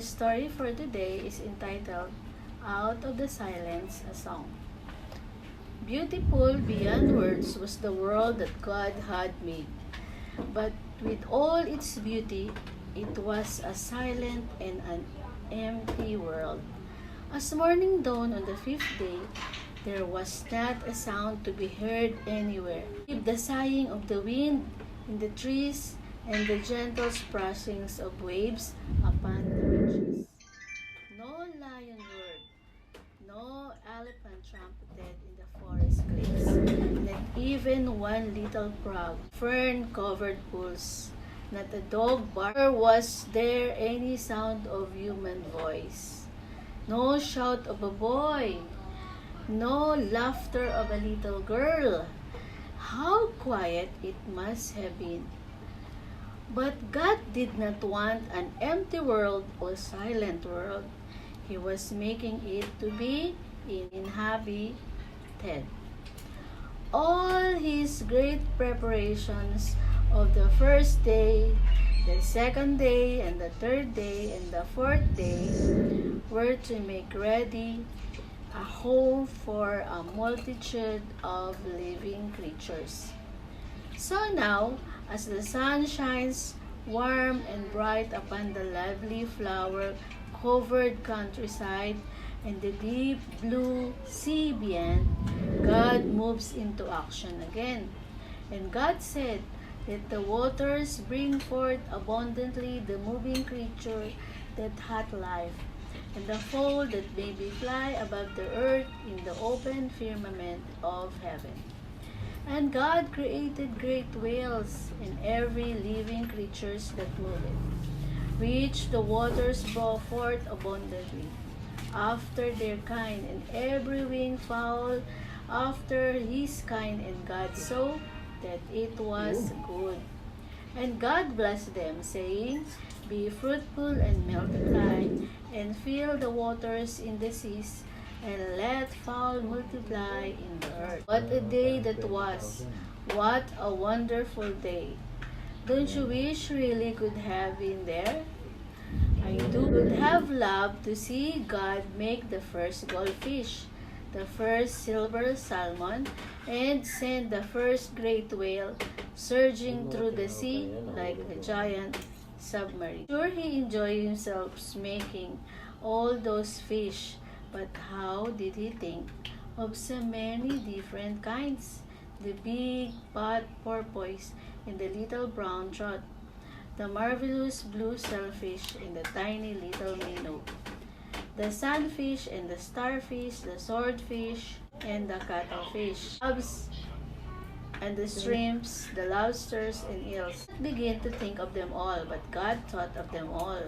The story for today is entitled Out of the Silence, a Song. Beautiful beyond words was the world that God had made, but with all its beauty, it was a silent and an empty world. As morning dawned on the fifth day, there was not a sound to be heard anywhere, save the sighing of the wind in the trees and the gentle splashings of waves upon the ridges. No lion roared, no elephant trumpeted in the forest glades, not even one little frog, fern-covered pools, not a dog barked, nor was there any sound of human voice. No shout of a boy, no laughter of a little girl. How quiet it must have been. But God did not want an empty world or silent world. He was making it to be inhabited. All his great preparations of the first day, the second day, and the third day, and the fourth day were to make ready a home for a multitude of living creatures. So now, as the sun shines warm and bright upon the lovely flower-covered countryside and the deep blue sea beyond, God moves into action again. And God said, "Let the waters bring forth abundantly the moving creature that hath life, and the fowl that may be fly above the earth in the open firmament of heaven." And God created great whales and every living creatures that moveth, which the waters brought forth abundantly, after their kind, and every winged fowl after his kind. And God saw that it was good. And God blessed them, saying, "Be fruitful and multiply, and fill the waters in the seas, and let fowl multiply in the earth." What a day that was! What a wonderful day! Don't you wish really could have been there? I do. Would have loved to see God make the first goldfish, the first silver salmon, and send the first great whale surging through the sea like a giant submarine. Sure, he enjoyed himself making all those fish, but how did he think of so many different kinds? The big pot porpoise and the little brown trout, the marvelous blue shellfish and the tiny little minnow, the sunfish and the starfish, the swordfish and the cuttlefish, crabs and the shrimps, the lobsters and eels. Begin to think of them all, but God thought of them all.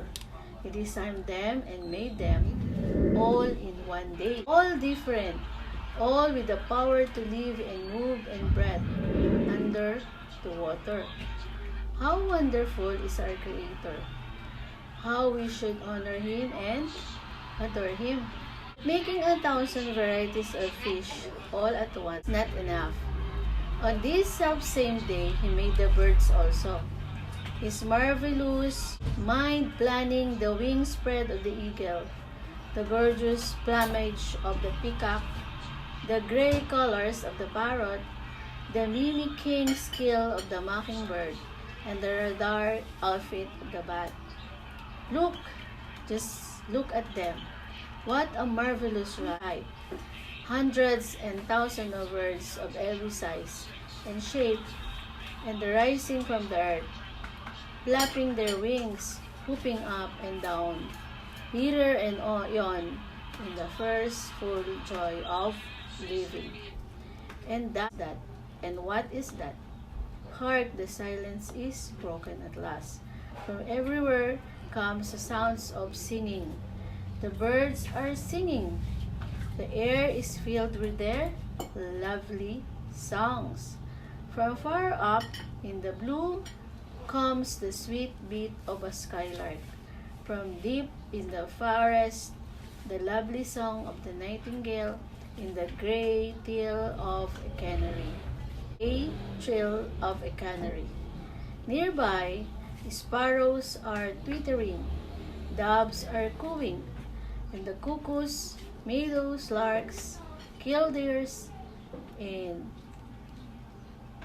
He designed them and made them all in one day, all different, all with the power to live and move and breathe under the water. How wonderful is our Creator! How we should honor Him and adore Him. Making 1,000 varieties of fish all at once, not enough. On this self-same day, He made the birds also. His marvelous mind planning the wingspread of the eagle, the gorgeous plumage of the peacock, the gray colors of the parrot, the mimicking skill of the mockingbird, and the radar outfit of the bat. Look, just look at them. What a marvelous sight! Hundreds and thousands of birds of every size and shape, and the rising from the earth, flapping their wings, whooping up and down, hither and yon, in the first full joy of living. And what is that? Hark, the silence is broken at last. From everywhere comes the sounds of singing. The birds are singing. The air is filled with their lovely songs. From far up in the blue comes the sweet beat of a skylark. From deep in the forest, the lovely song of the nightingale in the gray trill of a canary. A trill of a canary. Nearby, sparrows are twittering. Doves are cooing, and the cuckoos, meadows, larks, killdeers, and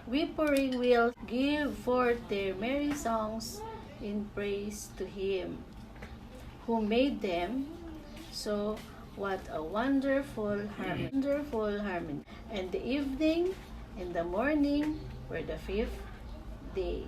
whippoorwill will give forth their merry songs in praise to Him who made them. So, what a wonderful harmony. And the evening and the morning were the fifth day.